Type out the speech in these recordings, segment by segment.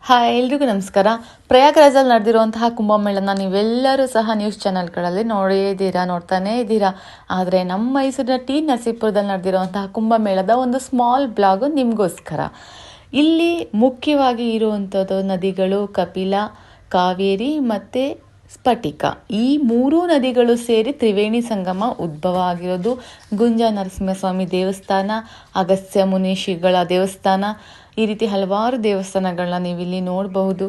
Hi ಎಲ್ರಿಗೂ ನಮಸ್ಕಾರ. ಪ್ರಯಾಗ್ರಾಜಲ್ಲಿ ನಡೆದಿರುವಂತಹ ಕುಂಭಮೇಳನ ನೀವೆಲ್ಲರೂ ಸಹ ನ್ಯೂಸ್ ಚಾನೆಲ್ಗಳಲ್ಲಿ ನೋಡ್ತಾನೇ ಇದ್ದೀರಾ. ಆದರೆ ನಮ್ಮ ಮೈಸೂರಿನ ಟಿ ನರಸೀಪುರದಲ್ಲಿ ನಡೆದಿರುವಂತಹ ಕುಂಭಮೇಳದ ಒಂದು ಸ್ಮಾಲ್ ಬ್ಲಾಗು ನಿಮಗೋಸ್ಕರ. ಇಲ್ಲಿ ಮುಖ್ಯವಾಗಿ ಇರುವಂಥದ್ದು ನದಿಗಳು ಕಪಿಲ, ಕಾವೇರಿ ಮತ್ತು ಸ್ಫಟಿಕ. ಈ ಮೂರೂ ನದಿಗಳು ಸೇರಿ ತ್ರಿವೇಣಿ ಸಂಗಮ ಉದ್ಭವ ಆಗಿರೋದು. ಗುಂಜ ನರಸಿಂಹಸ್ವಾಮಿ ದೇವಸ್ಥಾನ, ಅಗಸ್ತ್ಯ ಮುನೀಶ್ವರಗಳ ದೇವಸ್ಥಾನ, ಈ ರೀತಿ ಹಲವಾರು ದೇವಸ್ಥಾನಗಳನ್ನ ನೀವಿಲ್ಲಿ ನೋಡಬಹುದು.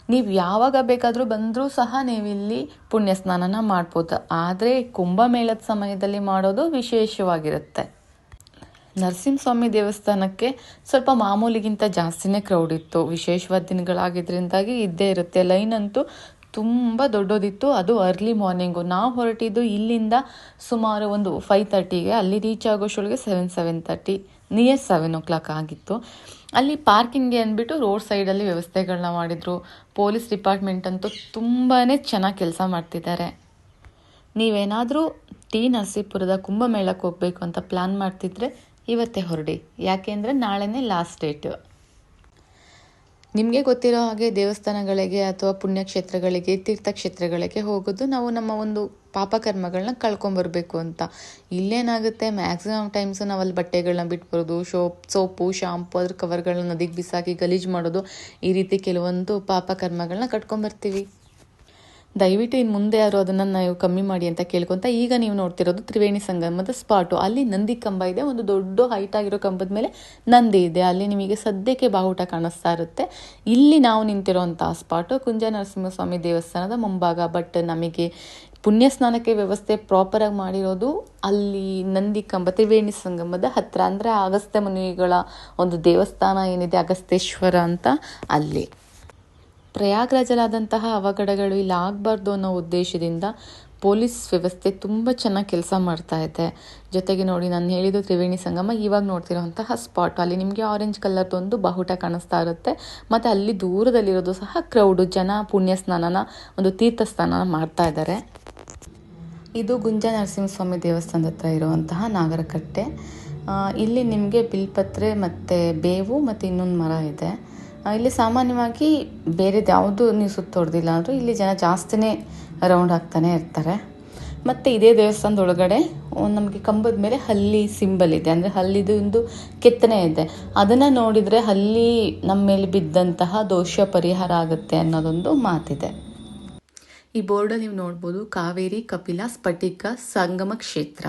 ನೀವು ಯಾವಾಗ ಬೇಕಾದರೂ ಬಂದರೂ ಸಹ ನೀವಿಲ್ಲಿ ಪುಣ್ಯ ಸ್ನಾನನ ಮಾಡ್ಬೋದು. ಆದರೆ ಕುಂಭಮೇಳದ ಸಮಯದಲ್ಲಿ ಮಾಡೋದು ವಿಶೇಷವಾಗಿರುತ್ತೆ. ನರಸಿಂಹಸ್ವಾಮಿ ದೇವಸ್ಥಾನಕ್ಕೆ ಸ್ವಲ್ಪ ಮಾಮೂಲಿಗಿಂತ ಜಾಸ್ತಿನೇ ಕ್ರೌಡ್ ಇತ್ತು. ವಿಶೇಷವಾದ ದಿನಗಳಾಗಿದ್ದರಿಂದಾಗಿ ಇದ್ದೇ ಇರುತ್ತೆ. ಲೈನ್ ಅಂತೂ ತುಂಬ ದೊಡ್ಡದಿತ್ತು. ಅದು ಅರ್ಲಿ ಮಾರ್ನಿಂಗು. ನಾವು ಹೊರಟಿದ್ದು ಇಲ್ಲಿಂದ ಸುಮಾರು ಒಂದು 5:30ಗೆ, ಅಲ್ಲಿ ರೀಚ್ ಆಗೋಷ್ಟೊಳಗೆ 7:30 ನಿಯರ್ 7 ಆಗಿತ್ತು. ಅಲ್ಲಿ ಪಾರ್ಕಿಂಗ್ಗೆ ಅಂದ್ಬಿಟ್ಟು ರೋಡ್ ಸೈಡಲ್ಲಿ ವ್ಯವಸ್ಥೆಗಳನ್ನ ಮಾಡಿದರು. ಪೊಲೀಸ್ ಡಿಪಾರ್ಟ್ಮೆಂಟ್ ಅಂತೂ ತುಂಬಾ ಚೆನ್ನಾಗಿ ಕೆಲಸ ಮಾಡ್ತಿದ್ದಾರೆ. ನೀವೇನಾದರೂ ಟಿ ನರಸೀಪುರದ ಕುಂಭಮೇಳಕ್ಕೆ ಹೋಗಬೇಕು ಅಂತ ಪ್ಲ್ಯಾನ್ ಮಾಡ್ತಿದ್ರೆ ಇವತ್ತೇ ಹೊರಡಿ. ಯಾಕೆಂದರೆ ನಾಳೆನೇ ಲಾಸ್ಟ್ ಡೇಟು. ನಿಮಗೆ ಗೊತ್ತಿರೋ ಹಾಗೆ ದೇವಸ್ಥಾನಗಳಿಗೆ ಅಥವಾ ಪುಣ್ಯಕ್ಷೇತ್ರಗಳಿಗೆ, ತೀರ್ಥಕ್ಷೇತ್ರಗಳಿಗೆ ಹೋಗೋದು ನಾವು ನಮ್ಮ ಒಂದು ಪಾಪಕರ್ಮಗಳನ್ನ ಕಳ್ಕೊಂಬರ್ಬೇಕು ಅಂತ. ಇಲ್ಲೇನಾಗುತ್ತೆ, ಮ್ಯಾಕ್ಸಿಮಮ್ ಟೈಮ್ಸು ನಾವು ಅಲ್ಲಿ ಬಟ್ಟೆಗಳನ್ನ ಬಿಟ್ಬರೋದು, ಸೋಪು ಶಾಂಪು ಅದ್ರ ಕವರ್ಗಳನ್ನ ನದಿಗೆ ಬಿಸಾಕಿ ಗಲೀಜು ಮಾಡೋದು, ಈ ರೀತಿ ಕೆಲವೊಂದು ಪಾಪಕರ್ಮಗಳನ್ನ ಕಟ್ಕೊಂಬರ್ತೀವಿ. ದಯವಿಟ್ಟು ಇನ್ನು ಮುಂದೆ ಯಾರು ಅದನ್ನು ನಾವು ಕಮ್ಮಿ ಮಾಡಿ ಅಂತ ಕೇಳ್ಕೊತ, ಈಗ ನೀವು ನೋಡ್ತಿರೋದು ತ್ರಿವೇಣಿ ಸಂಗಮದ ಸ್ಪಾಟು. ಅಲ್ಲಿ ನಂದಿ ಕಂಬ ಇದೆ. ಒಂದು ದೊಡ್ಡ ಹೈಟ್ ಆಗಿರೋ ಕಂಬದ ಮೇಲೆ ನಂದಿ ಇದೆ. ಅಲ್ಲಿ ನಿಮಗೆ ಸದ್ಯಕ್ಕೆ ಬಾವುಟ ಕಾಣಿಸ್ತಾ ಇರುತ್ತೆ. ಇಲ್ಲಿ ನಾವು ನಿಂತಿರೋಂಥ ಸ್ಪಾಟು ಕುಂಜ ನರಸಿಂಹಸ್ವಾಮಿ ದೇವಸ್ಥಾನದ ಮುಂಭಾಗ. ಬಟ್ ನಮಗೆ ಪುಣ್ಯ ಸ್ನಾನಕ್ಕೆ ವ್ಯವಸ್ಥೆ ಪ್ರಾಪರಾಗಿ ಮಾಡಿರೋದು ಅಲ್ಲಿ ನಂದಿ ಕಂಬ ತ್ರಿವೇಣಿ ಸಂಗಮದ ಹತ್ತಿರ. ಅಂದರೆ ಅಗಸ್ತ್ಯ ಮುನಿಗಳ ಒಂದು ದೇವಸ್ಥಾನ ಏನಿದೆ, ಅಗಸ್ತೇಶ್ವರ ಅಂತ, ಅಲ್ಲಿ. ಪ್ರಯಾಗ್ರಾಜಲಾದಂತಹ ಅವಘಡಗಳು ಇಲ್ಲಿ ಆಗಬಾರ್ದು ಅನ್ನೋ ಉದ್ದೇಶದಿಂದ ಪೊಲೀಸ್ ವ್ಯವಸ್ಥೆ ತುಂಬ ಚೆನ್ನಾಗಿ ಕೆಲಸ ಮಾಡ್ತಾ ಇದೆ. ಜೊತೆಗೆ ನೋಡಿ, ನಾನು ಹೇಳಿದ್ದು ತ್ರಿವೇಣಿ ಸಂಗಮ, ಇವಾಗ ನೋಡ್ತಿರೋಂತಹ ಸ್ಪಾಟ್. ಅಲ್ಲಿ ನಿಮಗೆ ಆರೆಂಜ್ ಕಲರ್ದೊಂದು ಬಾಹುಟ ಕಾಣಿಸ್ತಾ ಇರುತ್ತೆ. ಮತ್ತು ಅಲ್ಲಿ ದೂರದಲ್ಲಿರೋದು ಸಹ ಕ್ರೌಡು. ಜನ ಪುಣ್ಯ ಸ್ನಾನನ, ಒಂದು ತೀರ್ಥ ಸ್ನಾನ ಮಾಡ್ತಾ ಇದ್ದಾರೆ. ಇದು ಗುಂಜ ನರಸಿಂಹಸ್ವಾಮಿ ದೇವಸ್ಥಾನದ ಹತ್ರ ಇರುವಂತಹ ನಾಗರಕಟ್ಟೆ. ಇಲ್ಲಿ ನಿಮಗೆ ಬಿಲ್ಪತ್ರೆ ಮತ್ತು ಬೇವು ಮತ್ತು ಇನ್ನೊಂದು ಮರ ಇದೆ. ಇಲ್ಲಿ ಸಾಮಾನ್ಯವಾಗಿ ಬೇರೆದು ಯಾವುದು ನೀವು ಸುತ್ತೋಡ್ದಿಲ್ಲ ಅಂದರೂ ಇಲ್ಲಿ ಜನ ಜಾಸ್ತಿನೇ ರೌಂಡ್ ಆಗ್ತಾನೆ ಇರ್ತಾರೆ. ಮತ್ತು ಇದೇ ದೇವಸ್ಥಾನದೊಳಗಡೆ ನಮಗೆ ಕಂಬದ ಮೇಲೆ ಹಲ್ಲಿ ಸಿಂಬಲ್ ಇದೆ. ಅಂದರೆ ಹಲ್ಲಿದು ಒಂದು ಕೆತ್ತನೆ ಇದೆ. ಅದನ್ನು ನೋಡಿದರೆ ಹಲ್ಲಿ ನಮ್ಮ ಮೇಲೆ ಬಿದ್ದಂತಹ ದೋಷ ಪರಿಹಾರ ಆಗುತ್ತೆ ಅನ್ನೋದೊಂದು ಮಾತಿದೆ. ಈ ಬೋರ್ಡಲ್ಲಿ ನೀವು ನೋಡ್ಬೋದು, ಕಾವೇರಿ ಕಪಿಲ ಸ್ಫಟಿಕ ಸಂಗಮ ಕ್ಷೇತ್ರ,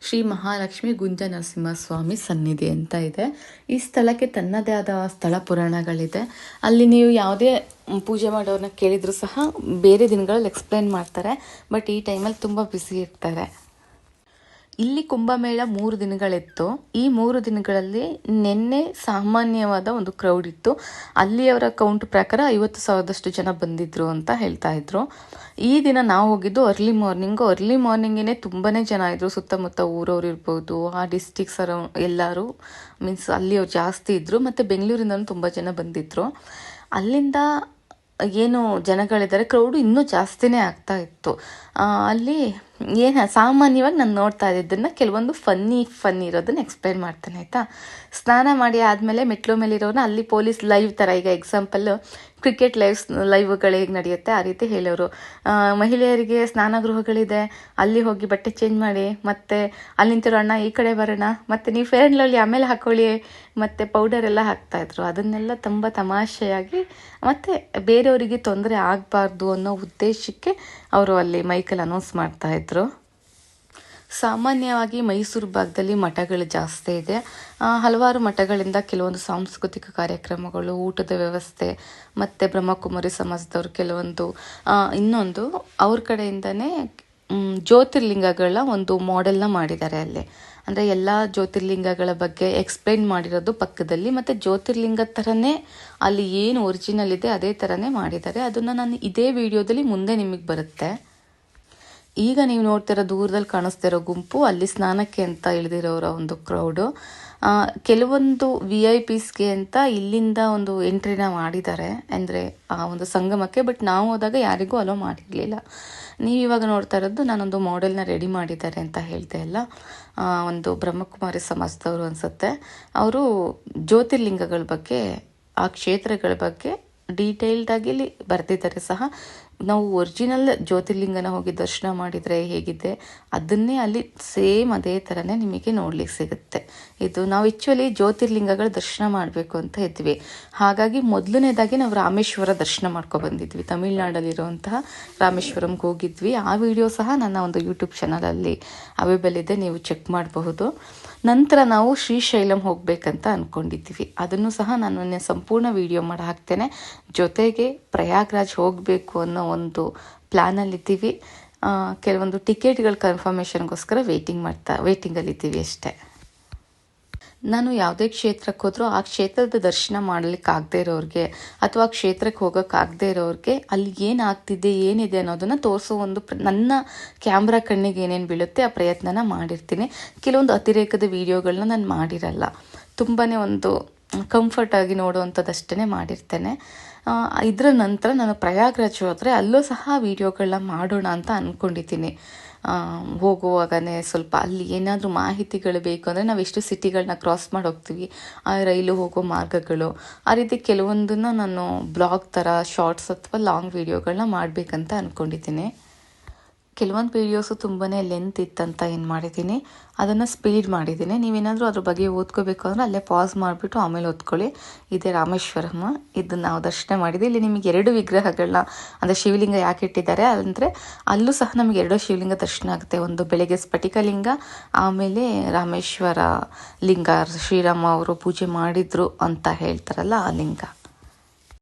ಶ್ರೀ ಮಹಾಲಕ್ಷ್ಮಿ ಗುಂಜ ನರಸಿಂಹಸ್ವಾಮಿ ಸನ್ನಿಧಿ ಅಂತ ಇದೆ. ಈ ಸ್ಥಳಕ್ಕೆ ತನ್ನದೇ ಆದ ಸ್ಥಳ ಪುರಾಣಗಳಿದೆ. ಅಲ್ಲಿ ನೀವು ಯಾವುದೇ ಪೂಜೆ ಮಾಡೋರನ್ನ ಕೇಳಿದರೂ ಸಹ ಬೇರೆ ದಿನಗಳಲ್ಲಿ ಎಕ್ಸ್ಪ್ಲೇನ್ ಮಾಡ್ತಾರೆ. ಬಟ್ ಈ ಟೈಮಲ್ಲಿ ತುಂಬ ಬ್ಯುಸಿ ಇರ್ತಾರೆ. ಇಲ್ಲಿ ಕುಂಭಮೇಳ 3 ದಿನಗಳಿತ್ತು. ಈ 3 ದಿನಗಳಲ್ಲಿ ನಿನ್ನೆ ಸಾಮಾನ್ಯವಾದ ಒಂದು ಕ್ರೌಡ್ ಇತ್ತು. ಅಲ್ಲಿಯವರ ಕೌಂಟ್ ಪ್ರಕಾರ 50,000ದಷ್ಟು ಜನ ಬಂದಿದ್ರು ಅಂತ ಹೇಳ್ತಾ ಇದ್ರು. ಈ ದಿನ ನಾವು ಹೋಗಿದ್ದು ಅರ್ಲಿ ಮಾರ್ನಿಂಗೇ ತುಂಬಾ ಜನ ಇದ್ರು. ಸುತ್ತಮುತ್ತ ಊರವ್ರು ಇರ್ಬೋದು, ಆ ಡಿಸ್ಟಿಕ್ಸ್ ಎಲ್ಲರೂ ಮೀನ್ಸ್ ಅಲ್ಲಿಯವ್ರು ಜಾಸ್ತಿ ಇದ್ದರು. ಮತ್ತು ಬೆಂಗಳೂರಿಂದನೂ ತುಂಬ ಜನ ಬಂದಿದ್ರು. ಅಲ್ಲಿಂದ ಏನು ಜನಗಳಿದ್ದಾರೆ, ಕ್ರೌಡು ಇನ್ನೂ ಜಾಸ್ತಿನೇ ಆಗ್ತಾ ಇತ್ತು. ಅಲ್ಲಿ ಸಾಮಾನ್ಯವಾಗಿ ನಾನು ನೋಡ್ತಾ ಇದ್ದಿದ್ದನ್ನು ಕೆಲವೊಂದು ಫನ್ನಿ ಇರೋದನ್ನ ಎಕ್ಸ್ಪ್ಲೈನ್ ಮಾಡ್ತೇನೆ, ಆಯಿತಾ. ಸ್ನಾನ ಮಾಡಿ ಆದಮೇಲೆ ಮೆಟ್ಲು ಮೇಲಿರೋನ ಅಲ್ಲಿ ಪೊಲೀಸ್ ಲೈವ್ ಥರ, ಈಗ ಎಕ್ಸಾಂಪಲ್ಲು ಕ್ರಿಕೆಟ್ ಲೈವ್ಗಳು ಹೇಗೆ ನಡೆಯುತ್ತೆ ಆ ರೀತಿ ಹೇಳೋರು. ಮಹಿಳೆಯರಿಗೆ ಸ್ನಾನಗೃಹಗಳಿದೆ, ಅಲ್ಲಿ ಹೋಗಿ ಬಟ್ಟೆ ಚೇಂಜ್ ಮಾಡಿ, ಮತ್ತು ಅಲ್ಲಿ ನಿಂತಿರೋ ಅಣ್ಣ ಈ ಕಡೆ ಬರೋಣ, ಮತ್ತು ನೀವು ಫೇರ್ ಆ್ಯಂಡ್ ಲವ್ಲಿ ಆಮೇಲೆ ಹಾಕ್ಕೊಳ್ಳಿ, ಮತ್ತು ಪೌಡರ್ ಎಲ್ಲ ಹಾಕ್ತಾಯಿದ್ರು. ಅದನ್ನೆಲ್ಲ ತುಂಬ ತಮಾಷೆಯಾಗಿ ಮತ್ತು ಬೇರೆಯವರಿಗೆ ತೊಂದರೆ ಆಗಬಾರ್ದು ಅನ್ನೋ ಉದ್ದೇಶಕ್ಕೆ ಅವರು ಅಲ್ಲಿ ಮೈಕಲ್ಲಿ ಅನೌನ್ಸ್ ಮಾಡ್ತಾಯಿದ್ರು. ಸಾಮಾನ್ಯವಾಗಿ ಮೈಸೂರು ಭಾಗದಲ್ಲಿ ಮಠಗಳು ಜಾಸ್ತಿ ಇದೆ. ಹಲವಾರು ಮಠಗಳಿಂದ ಕೆಲವೊಂದು ಸಾಂಸ್ಕೃತಿಕ ಕಾರ್ಯಕ್ರಮಗಳು, ಊಟದ ವ್ಯವಸ್ಥೆ, ಮತ್ತು ಬ್ರಹ್ಮಕುಮಾರಿ ಸಮಾಜದವರು ಕೆಲವೊಂದು ಇನ್ನೊಂದು ಅವ್ರ ಕಡೆಯಿಂದನೇ ಜ್ಯೋತಿರ್ಲಿಂಗಗಳ ಒಂದು ಮಾಡೆಲ್ನ ಮಾಡಿದ್ದಾರೆ ಅಲ್ಲಿ. ಅಂದರೆ ಎಲ್ಲ ಜ್ಯೋತಿರ್ಲಿಂಗಗಳ ಬಗ್ಗೆ ಎಕ್ಸ್ಪ್ಲೈನ್ ಮಾಡಿರೋದು ಪಕ್ಕದಲ್ಲಿ, ಮತ್ತು ಜ್ಯೋತಿರ್ಲಿಂಗ ಥರನೇ ಅಲ್ಲಿ ಏನು ಒರಿಜಿನಲ್ ಇದೆ ಅದೇ ಥರನೇ ಮಾಡಿದ್ದಾರೆ. ಅದನ್ನು ನಾನು ಇದೇ ವಿಡಿಯೋದಲ್ಲಿ ಮುಂದೆ ನಿಮಗೆ ಬರುತ್ತೆ. ಈಗ ನೀವು ನೋಡ್ತಿರೋ ದೂರದಲ್ಲಿ ಕಾಣಿಸ್ತಿರೋ ಗುಂಪು ಅಲ್ಲಿ ಸ್ನಾನಕ್ಕೆ ಅಂತ ಇಳಿದಿರೋರ ಒಂದು ಕ್ರೌಡು. ಕೆಲವೊಂದು VIPsಗೆ ಅಂತ ಇಲ್ಲಿಂದ ಒಂದು ಎಂಟ್ರಿನ ಮಾಡಿದ್ದಾರೆ, ಅಂದರೆ ಆ ಒಂದು ಸಂಗಮಕ್ಕೆ. ಬಟ್ ನಾವು ಹೋದಾಗ ಯಾರಿಗೂ ಅಲೋ ಮಾಡಿರಲಿಲ್ಲ. ನೀವು ಇವಾಗ ನೋಡ್ತಾ ಇರೋದು ನಾನೊಂದು ಮಾಡೆಲ್ನ ರೆಡಿ ಮಾಡಿದ್ದಾರೆ ಅಂತ ಹೇಳ್ದೆ ಅಲ್ಲ, ಒಂದು ಬ್ರಹ್ಮಕುಮಾರಿ ಸಮಾಜದವರು ಅನಿಸುತ್ತೆ. ಅವರು ಜ್ಯೋತಿರ್ಲಿಂಗಗಳ ಬಗ್ಗೆ ಆ ಕ್ಷೇತ್ರಗಳ ಬಗ್ಗೆ ಡೀಟೇಲ್ಡಾಗಿ ಇಲ್ಲಿ ಬರೆದಿದ್ದಾರೆ ಸಹ. ನಾವು ಒರಿಜಿನಲ್ ಜ್ಯೋತಿರ್ಲಿಂಗನ ಹೋಗಿ ದರ್ಶನ ಮಾಡಿದರೆ ಹೇಗಿದೆ ಅದನ್ನೇ ಅಲ್ಲಿ ಸೇಮ್ ಅದೇ ಥರನೇ ನಿಮಗೆ ನೋಡ್ಲಿಕ್ಕೆ ಸಿಗುತ್ತೆ. ಇದು ನಾವು ಆ್ಯಕ್ಚುಲಿ ಜ್ಯೋತಿರ್ಲಿಂಗಗಳ ದರ್ಶನ ಮಾಡಬೇಕು ಅಂತ ಇದ್ವಿ. ಹಾಗಾಗಿ ಮೊದಲನೇದಾಗಿ ನಾವು ರಾಮೇಶ್ವರ ದರ್ಶನ ಬಂದಿದ್ವಿ. ತಮಿಳ್ನಾಡಲ್ಲಿರುವಂತಹ ರಾಮೇಶ್ವರಂಗೆ ಹೋಗಿದ್ವಿ. ಆ ವಿಡಿಯೋ ಸಹ ನನ್ನ ಒಂದು ಯೂಟ್ಯೂಬ್ ಚಾನಲಲ್ಲಿ ಅವೈಲೇಬಲ್ ಇದೆ, ನೀವು ಚೆಕ್ ಮಾಡಬಹುದು. ನಂತರ ನಾವು ಶ್ರೀಶೈಲಂ ಹೋಗಬೇಕಂತ ಅಂದ್ಕೊಂಡಿದ್ವಿ. ಅದನ್ನು ಸಹ ನಾನು ಸಂಪೂರ್ಣ ವಿಡಿಯೋ ಮಾಡಿ ಹಾಕ್ತೇನೆ. ಜೊತೆಗೆ ಪ್ರಯಾಗ್ರಾಜ್ ಹೋಗಬೇಕು ಅನ್ನೋ ಒಂದು ಪ್ಲ್ಯಾನಲ್ಲಿದ್ದೀವಿ. ಕೆಲವೊಂದು ಟಿಕೆಟ್ಗಳ ಕನ್ಫರ್ಮೇಷನ್ಗೋಸ್ಕರ ವೇಟಿಂಗಲ್ಲಿದ್ದೀವಿ ಅಷ್ಟೇ. ನಾನು ಯಾವುದೇ ಕ್ಷೇತ್ರಕ್ಕೆ ಹೋದರೂ ಆ ಕ್ಷೇತ್ರದ ದರ್ಶನ ಮಾಡಲಿಕ್ಕೆ ಆಗದೆ ಇರೋರಿಗೆ ಅಥವಾ ಆ ಕ್ಷೇತ್ರಕ್ಕೆ ಹೋಗೋಕ್ಕಾಗದೇ ಇರೋರಿಗೆ ಅಲ್ಲಿ ಏನಾಗ್ತಿದೆ ಏನಿದೆ ಅನ್ನೋದನ್ನು ತೋರಿಸೋ ಒಂದು ನನ್ನ ಕ್ಯಾಮ್ರಾ ಕಣ್ಣಿಗೆ ಏನೇನು ಬೀಳುತ್ತೆ ಆ ಪ್ರಯತ್ನನ ಮಾಡಿರ್ತೀನಿ. ಕೆಲವೊಂದು ಅತಿರೇಕದ ವಿಡಿಯೋಗಳನ್ನ ನಾನು ಮಾಡಿರಲ್ಲ, ತುಂಬಾ ಒಂದು ಕಂಫರ್ಟಾಗಿ ನೋಡುವಂಥದ್ದಷ್ಟೇ ಮಾಡಿರ್ತೇನೆ. ಇದರ ನಂತರ ನಾನು ಪ್ರಯಾಗ್ರಾಜ್ ಹೋದರೆ ಅಲ್ಲೂ ಸಹ ವಿಡಿಯೋಗಳನ್ನ ಮಾಡೋಣ ಅಂತ ಅಂದ್ಕೊಂಡಿದ್ದೀನಿ. ಹೋಗುವಾಗನೇ ಸ್ವಲ್ಪ ಅಲ್ಲಿ ಏನಾದರೂ ಮಾಹಿತಿಗಳು ಬೇಕು ಅಂದರೆ ನಾವು ಎಷ್ಟು ಸಿಟಿಗಳನ್ನ ಕ್ರಾಸ್ ಮಾಡಿ ಹೋಗ್ತೀವಿ, ಆ ರೈಲು ಹೋಗೋ ಮಾರ್ಗಗಳು, ಆ ರೀತಿ ಕೆಲವೊಂದನ್ನು ನಾನು ಬ್ಲಾಗ್ ಥರ ಶಾರ್ಟ್ಸ್ ಅಥವಾ ಲಾಂಗ್ ವಿಡಿಯೋಗಳನ್ನ ಮಾಡಬೇಕಂತ ಅಂದ್ಕೊಂಡಿದ್ದೀನಿ. ಕೆಲವೊಂದು ವೀಡಿಯೋಸು ತುಂಬಾ ಲೆಂತ್ ಇತ್ತಂತ ಏನು ಮಾಡಿದ್ದೀನಿ, ಅದನ್ನು ಸ್ಪೀಡ್ ಮಾಡಿದ್ದೀನಿ. ನೀವೇನಾದರೂ ಅದ್ರ ಬಗ್ಗೆ ಓದ್ಕೋಬೇಕು ಅಂದರೆ ಅಲ್ಲೇ ಪಾಸ್ ಮಾಡಿಬಿಟ್ಟು ಆಮೇಲೆ ಓದ್ಕೊಳ್ಳಿ. ಇದೇ ರಾಮೇಶ್ವರಮ್ಮ, ಇದನ್ನು ನಾವು ದರ್ಶನ ಮಾಡಿದ್ವಿ. ಇಲ್ಲಿ ನಿಮಗೆ 2 ವಿಗ್ರಹಗಳನ್ನ ಅಂದರೆ ಶಿವಲಿಂಗ ಯಾಕೆ ಇಟ್ಟಿದ್ದಾರೆ ಅಂದರೆ ಅಲ್ಲೂ ಸಹ ನಮಗೆ 2 ಶಿವಲಿಂಗ ದರ್ಶನ ಆಗುತ್ತೆ. ಒಂದು ಬೆಳಗ್ಗೆ ಸ್ಫಟಿಕಲಿಂಗ, ಆಮೇಲೆ ರಾಮೇಶ್ವರ ಲಿಂಗ, ಶ್ರೀರಾಮ ಅವರು ಪೂಜೆ ಮಾಡಿದ್ರು ಅಂತ ಹೇಳ್ತಾರಲ್ಲ ಆ ಲಿಂಗ.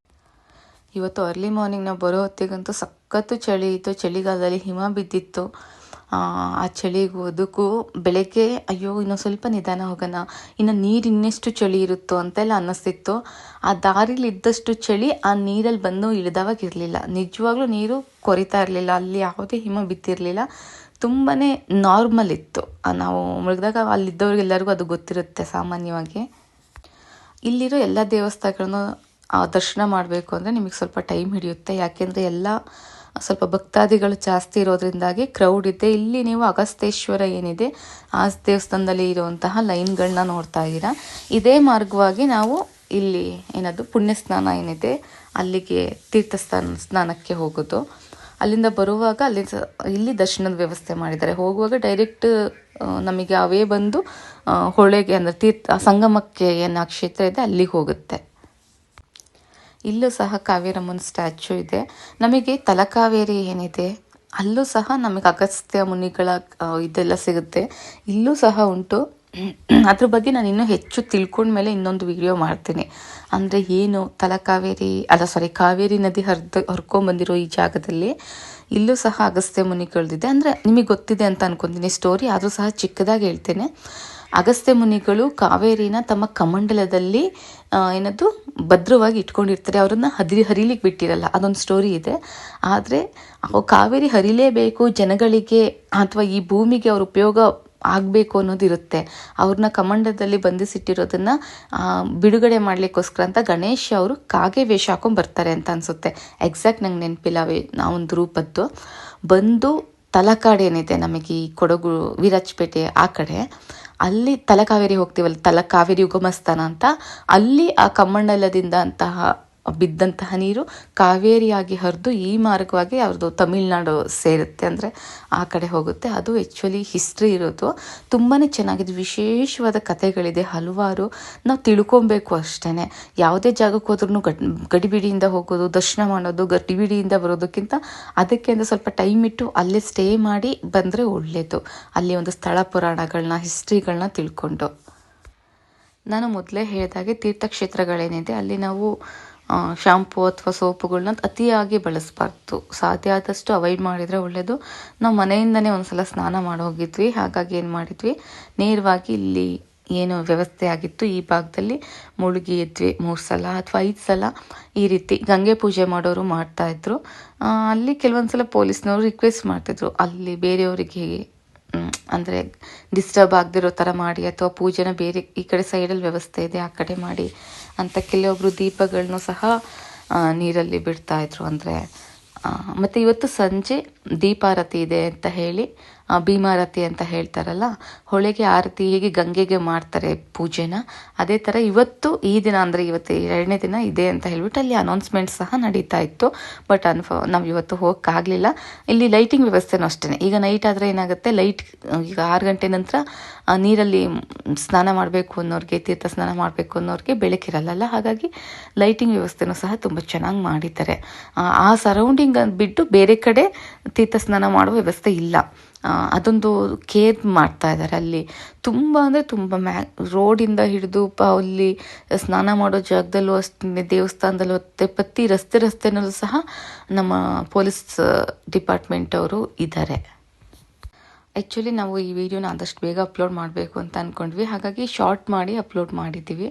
ಇವತ್ತು ಅರ್ಲಿ ಮಾರ್ನಿಂಗ್ ನಾವು ಬರೋ ಹೊತ್ತಿಗಂತೂ ಸಖತ್ತು ಚಳಿ ಇತ್ತು. ಚಳಿಗಾಲದಲ್ಲಿ ಹಿಮ ಬಿದ್ದಿತ್ತು. ಆ ಚಳಿಗೂ ಅದಕ್ಕೂ ಬೆಳಗ್ಗೆ ಅಯ್ಯೋ ಇನ್ನೊಂದು ಸ್ವಲ್ಪ ನಿಧಾನ ಹೋಗೋಣ, ಇನ್ನು ನೀರು ಇನ್ನೆಷ್ಟು ಚಳಿ ಇರುತ್ತೋ ಅಂತೆಲ್ಲ ಅನ್ನಿಸ್ತಿತ್ತು. ಆ ದಾರಿಲಿ ಇದ್ದಷ್ಟು ಚಳಿ ಆ ನೀರಲ್ಲಿ ಬಂದು ಇಳಿದವಾಗ ಇರಲಿಲ್ಲ. ನಿಜವಾಗ್ಲೂ ನೀರು ಕೊರಿತಾ ಇರಲಿಲ್ಲ, ಅಲ್ಲಿ ಯಾವುದೇ ಹಿಮ ಬಿದ್ದಿರಲಿಲ್ಲ. ತುಂಬಾ ನಾರ್ಮಲ್ ಇತ್ತು. ನಾವು ಮುಳುಗಿದಾಗ ಅಲ್ಲಿದ್ದವ್ರಿಗೆಲ್ಲರಿಗೂ ಅದು ಗೊತ್ತಿರುತ್ತೆ ಸಾಮಾನ್ಯವಾಗಿ. ಇಲ್ಲಿರೋ ಎಲ್ಲ ದೇವಸ್ಥಾನಗಳನ್ನು ದರ್ಶನ ಮಾಡಬೇಕು ಅಂದರೆ ನಿಮಗೆ ಸ್ವಲ್ಪ ಟೈಮ್ ಹಿಡಿಯುತ್ತೆ. ಯಾಕೆಂದರೆ ಎಲ್ಲ ಸ್ವಲ್ಪ ಭಕ್ತಾದಿಗಳು ಜಾಸ್ತಿ ಇರೋದ್ರಿಂದಾಗಿ ಕ್ರೌಡ್ ಇದೆ. ಇಲ್ಲಿ ನೀವು ಅಗಸ್ತೇಶ್ವರ ಏನಿದೆ ಆ ದೇವಸ್ಥಾನದಲ್ಲಿ ಇರುವಂತಹ ಲೈನ್ಗಳನ್ನ ನೋಡ್ತಾ ಇದ್ದೀರಾ. ಇದೇ ಮಾರ್ಗವಾಗಿ ನಾವು ಇಲ್ಲಿ ಏನದು ಪುಣ್ಯ ಸ್ನಾನ ಏನಿದೆ ಅಲ್ಲಿಗೆ ಸ್ನಾನಕ್ಕೆ ಹೋಗೋದು. ಅಲ್ಲಿಂದ ಬರುವಾಗ ಇಲ್ಲಿ ದರ್ಶನದ ವ್ಯವಸ್ಥೆ ಮಾಡಿದ್ದಾರೆ. ಹೋಗುವಾಗ ಡೈರೆಕ್ಟ್ ನಮಗೆ ಅವೇ ಬಂದು ಹೊಳೆಗೆ ಅಂದರೆ ಸಂಗಮಕ್ಕೆ ಏನು ಕ್ಷೇತ್ರ ಇದೆ ಅಲ್ಲಿಗೆ ಹೋಗುತ್ತೆ. ಇಲ್ಲೂ ಸಹ ಕಾವೇರಮ್ಮನ ಸ್ಟ್ಯಾಚ್ಯೂ ಇದೆ. ನಮಗೆ ತಲಕಾವೇರಿ ಏನಿದೆ ಅಲ್ಲೂ ಸಹ ನಮಗೆ ಅಗಸ್ತ್ಯ ಮುನಿಗಳ ಇದೆಲ್ಲ ಸಿಗುತ್ತೆ, ಇಲ್ಲೂ ಸಹ ಉಂಟು. ಅದ್ರ ಬಗ್ಗೆ ನಾನು ಇನ್ನೂ ಹೆಚ್ಚು ತಿಳ್ಕೊಂಡ್ಮೇಲೆ ಇನ್ನೊಂದು ವಿಡಿಯೋ ಮಾಡ್ತೀನಿ. ಅಂದರೆ ಏನು ಕಾವೇರಿ ನದಿ ಹರ್ಕೊಂಬಂದಿರೋ ಈ ಜಾಗದಲ್ಲಿ ಇಲ್ಲೂ ಸಹ ಅಗಸ್ತ್ಯ ಮುನಿಗಳದಿದೆ. ಅಂದರೆ ನಿಮಗೆ ಗೊತ್ತಿದೆ ಅಂತ ಅನ್ಕೊತೀನಿ ಸ್ಟೋರಿ, ಆದರೂ ಸಹ ಚಿಕ್ಕದಾಗಿ ಹೇಳ್ತೇನೆ. ಅಗಸ್ತ್ಯ ಮುನಿಗಳು ಕಾವೇರಿನ ತಮ್ಮ ಕಮಂಡಲದಲ್ಲಿ ಭದ್ರವಾಗಿ ಇಟ್ಕೊಂಡಿರ್ತಾರೆ. ಅವರನ್ನು ಹರಿಲಿಕ್ಕೆ ಬಿಟ್ಟಿರಲ್ಲ, ಅದೊಂದು ಸ್ಟೋರಿ ಇದೆ. ಆದರೆ ಕಾವೇರಿ ಹರಿಲೇಬೇಕು ಜನಗಳಿಗೆ ಅಥವಾ ಈ ಭೂಮಿಗೆ ಅವ್ರ ಉಪಯೋಗ ಆಗಬೇಕು ಅನ್ನೋದಿರುತ್ತೆ. ಅವ್ರನ್ನ ಕಮಂಡಲದಲ್ಲಿ ಬಂಧಿಸಿಟ್ಟಿರೋದನ್ನು ಬಿಡುಗಡೆ ಮಾಡಲಿಕ್ಕೋಸ್ಕರ ಅಂತ ಗಣೇಶ್ ಅವರು ಕಾಗೆ ವೇಷ ಹಾಕೊಂಡು ಬರ್ತಾರೆ ಅಂತ ಅನಿಸುತ್ತೆ. ಎಕ್ಸಾಕ್ಟ್ ನಂಗೆ ನೆನಪಿಲ್ಲ ಒಂದು ರೂಪದ್ದು. ಬಂದು ತಲಕಾಡು ಏನಿದೆ ನಮಗೆ ಈ ಕೊಡಗು ವಿರಾಜಪೇಟೆ ಆ ಕಡೆ, ಅಲ್ಲಿ ತಲಕಾವೇರಿ ಹೋಗ್ತೀವಲ್ಲ, ತಲಕಾವೇರಿ ಉಗಮಸ್ಥಾನ ಅಂತ, ಅಲ್ಲಿ ಆ ಕಮಂಡಲದಿಂದ ಬಿದ್ದಂತಹ ನೀರು ಕಾವೇರಿಯಾಗಿ ಹರಿದು ಈ ಮಾರ್ಗವಾಗಿ ಅವ್ರದ್ದು ತಮಿಳ್ನಾಡು ಸೇರುತ್ತೆ, ಅಂದರೆ ಆ ಕಡೆ ಹೋಗುತ್ತೆ. ಅದು ಆ್ಯಕ್ಚುಲಿ ಹಿಸ್ಟ್ರಿ ಇರೋದು. ತುಂಬಾ ಚೆನ್ನಾಗಿದೆ, ವಿಶೇಷವಾದ ಕಥೆಗಳಿದೆ ಹಲವಾರು. ನಾವು ತಿಳ್ಕೊಬೇಕು ಅಷ್ಟೇ. ಯಾವುದೇ ಜಾಗಕ್ಕೆ ಹೋದ್ರೂ ಗಡಿಬಿಡಿಯಿಂದ ಹೋಗೋದು, ದರ್ಶನ ಮಾಡೋದು, ಗಡಿಬಿಡಿಯಿಂದ ಬರೋದಕ್ಕಿಂತ ಅದಕ್ಕೆ ಅಂತ ಸ್ವಲ್ಪ ಟೈಮ್ ಇಟ್ಟು ಅಲ್ಲೇ ಸ್ಟೇ ಮಾಡಿ ಬಂದರೆ ಒಳ್ಳೆಯದು. ಅಲ್ಲಿ ಒಂದು ಸ್ಥಳ ಪುರಾಣಗಳನ್ನ ಹಿಸ್ಟ್ರಿಗಳನ್ನ ತಿಳ್ಕೊಂಡು. ನಾನು ಮೊದಲೇ ಹೇಳಿದಾಗೆ ತೀರ್ಥಕ್ಷೇತ್ರಗಳೇನಿದೆ ಅಲ್ಲಿ ನಾವು ಶಾಂಪು ಅಥವಾ ಸೋಪುಗಳನ್ನ ಅತಿಯಾಗಿ ಬಳಸಬಾರ್ದು. ಸಾಧ್ಯ ಆದಷ್ಟು ಅವಾಯ್ಡ್ ಮಾಡಿದರೆ ಒಳ್ಳೆಯದು. ನಾವು ಮನೆಯಿಂದನೇ ಒಂದ್ಸಲ ಸ್ನಾನ ಮಾಡಿ ಹೋಗಿದ್ವಿ. ಹಾಗಾಗಿ ಏನು ಮಾಡಿದ್ವಿ, ನೇರವಾಗಿ ಇಲ್ಲಿ ಏನು ವ್ಯವಸ್ಥೆ ಆಗಿತ್ತು ಈ ಭಾಗದಲ್ಲಿ ಮುಳುಗಿ ಇದ್ವಿ 3 ಸಲ ಅಥವಾ 5 ಸಲ. ಈ ರೀತಿ ಗಂಗೆ ಪೂಜೆ ಮಾಡೋರು ಮಾಡ್ತಾಯಿದ್ರು. ಅಲ್ಲಿ ಕೆಲವೊಂದು ಸಲ ಪೊಲೀಸ್ನವರು ರಿಕ್ವೆಸ್ಟ್ ಮಾಡ್ತಿದ್ರು ಅಲ್ಲಿ ಬೇರೆಯವರಿಗೆ ಅಂದರೆ ಡಿಸ್ಟರ್ಬ್ ಆಗದಿರೋ ಥರ ಮಾಡಿ, ಅಥವಾ ಪೂಜೆನ ಬೇರೆ ಈ ಕಡೆ ಸೈಡಲ್ಲಿ ವ್ಯವಸ್ಥೆ ಇದೆ ಆ ಕಡೆ ಮಾಡಿ ಅಂತ. ಕೆಲವೊಬ್ಬರು ದೀಪಗಳನ್ನು ಸಹ ನೀರಲ್ಲಿ ಬಿಡ್ತಾಯಿದ್ರು. ಅಂದರೆ ಮತ್ತು ಇವತ್ತು ಸಂಜೆ ದೀಪಾರತಿ ಇದೆ ಅಂತ ಹೇಳಿ, ಭೀಮಾರತಿ ಅಂತ ಹೇಳ್ತಾರಲ್ಲ, ಹೊಳೆಗೆ ಆರತಿ ಹೇಗೆ ಗಂಗೆಗೆ ಮಾಡ್ತಾರೆ ಪೂಜೆನ, ಅದೇ ಥರ ಇವತ್ತು ಈ ದಿನ ಅಂದರೆ ಇವತ್ತು 2ನೇ ದಿನ ಇದೆ ಅಂತ ಹೇಳ್ಬಿಟ್ಟು ಅಲ್ಲಿ ಅನೌನ್ಸ್ಮೆಂಟ್ ಸಹ ನಡೀತಾ ಇತ್ತು. ಬಟ್ ನಾವು ಇವತ್ತು ಹೋಗೋಕ್ಕಾಗಲಿಲ್ಲ. ಇಲ್ಲಿ ಲೈಟಿಂಗ್ ವ್ಯವಸ್ಥೆನೂ ಅಷ್ಟೇ. ಈಗ ನೈಟ್ ಆದರೆ ಏನಾಗುತ್ತೆ, ಲೈಟ್ ಈಗ 6 ಗಂಟೆ ನಂತರ ನೀರಲ್ಲಿ ಸ್ನಾನ ಮಾಡಬೇಕು ಅನ್ನೋರಿಗೆ, ತೀರ್ಥ ಸ್ನಾನ ಮಾಡಬೇಕು ಅನ್ನೋರಿಗೆ ಬೆಳಕಿರಲ್ಲ. ಹಾಗಾಗಿ ಲೈಟಿಂಗ್ ವ್ಯವಸ್ಥೆನೂ ಸಹ ತುಂಬ ಚೆನ್ನಾಗಿ ಮಾಡಿದ್ದಾರೆ. ಆ ಸರೌಂಡಿಂಗ್ ಬಿಟ್ಟು ಬೇರೆ ಕಡೆ ತೀರ್ಥ ಸ್ನಾನ ಮಾಡುವ ವ್ಯವಸ್ಥೆ ಇಲ್ಲ. ಅದೊಂದು ಕೇರ್ ಮಾಡ್ತಾ ಇದ್ದಾರೆ ಅಲ್ಲಿ. ತುಂಬ ಅಂದರೆ ತುಂಬ ರೋಡಿಂದ ಹಿಡಿದು ಅಲ್ಲಿ ಸ್ನಾನ ಮಾಡೋ ಜಾಗದಲ್ಲೂ ಅಷ್ಟೇ, ದೇವಸ್ಥಾನದಲ್ಲೂ ಅಷ್ಟೇ, ಪ್ರತಿ ರಸ್ತೆನಲ್ಲೂ ಸಹ ನಮ್ಮ ಪೊಲೀಸ್ ಡಿಪಾರ್ಟ್ಮೆಂಟ್ ಅವರು ಇದ್ದಾರೆ. ಆ್ಯಕ್ಚುಲಿ ನಾವು ಈ ವಿಡಿಯೋನ ಆದಷ್ಟು ಬೇಗ ಅಪ್ಲೋಡ್ ಮಾಡಬೇಕು ಅಂತ ಅಂದ್ಕೊಂಡ್ವಿ. ಹಾಗಾಗಿ ಶಾರ್ಟ್ ಮಾಡಿ ಅಪ್ಲೋಡ್ ಮಾಡಿದ್ದೀವಿ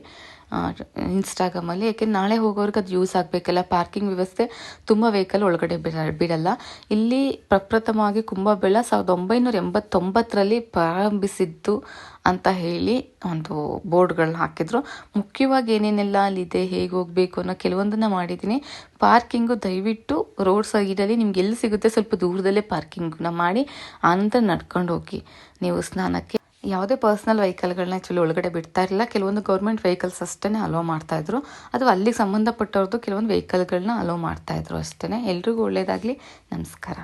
ಇನ್ಸ್ಟಾಗ್ರಾಮಲ್ಲಿ. ಯಾಕೆಂದ್ರೆ ನಾಳೆ ಹೋಗೋರ್ಗೆ ಅದು ಯೂಸ್ ಆಗಬೇಕಲ್ಲ. ಪಾರ್ಕಿಂಗ್ ವ್ಯವಸ್ಥೆ ತುಂಬ ವೆಹಿಕಲ್ ಒಳಗಡೆ ಬಿಡಲ್ಲ. ಇಲ್ಲಿ ಪ್ರಪ್ರಥಮವಾಗಿ ಕುಂಭಮೇಳ 1989ರಲ್ಲಿ ಪ್ರಾರಂಭಿಸಿದ್ದು ಅಂತ ಹೇಳಿ ಒಂದು ಬೋರ್ಡ್ಗಳನ್ನ ಹಾಕಿದ್ರು. ಮುಖ್ಯವಾಗಿ ಏನೇನೆಲ್ಲ ಅಲ್ಲಿದೆ, ಹೇಗೆ ಹೋಗಬೇಕು ಅನ್ನೋ ಕೆಲವೊಂದನ್ನು ಮಾಡಿದ್ದೀನಿ. ಪಾರ್ಕಿಂಗು ದಯವಿಟ್ಟು ರೋಡ್ ಸೈಡಲ್ಲಿ ನಿಮ್ಗೆ ಎಲ್ಲಿ ಸಿಗುತ್ತೆ ಸ್ವಲ್ಪ ದೂರದಲ್ಲೇ ಪಾರ್ಕಿಂಗ್ನ ಮಾಡಿ ಆನಂತರ ನಡ್ಕೊಂಡು ಹೋಗಿ. ನೀವು ಸ್ನಾನಕ್ಕೆ ಯಾವುದೇ ಪರ್ಸ್ನಲ್ ವೆಹಿಕಲ್ಗಳನ್ನ ಆ್ಯಕ್ಚುಲಿ ಒಳಗಡೆ ಬಿಡ್ತಾ ಇರಲಿಲ್ಲ. ಕೆಲವೊಂದು ಗೌರ್ಮೆಂಟ್ ವೆಹಿಕಲ್ಸ್ ಅಷ್ಟೇ ಅಲೋ ಮಾಡ್ತಾಯಿದ್ರು. ಅದು ಅಲ್ಲಿಗೆ ಸಂಬಂಧಪಟ್ಟವ್ರದ್ದು ಕೆಲವೊಂದು ವೆಹಿಕಲ್ಗಳನ್ನ ಅಲೋ ಮಾಡ್ತಾಯಿದ್ರು ಅಷ್ಟೇ. ಎಲ್ರಿಗೂ ಒಳ್ಳೆಯದಾಗಲಿ. ನಮಸ್ಕಾರ.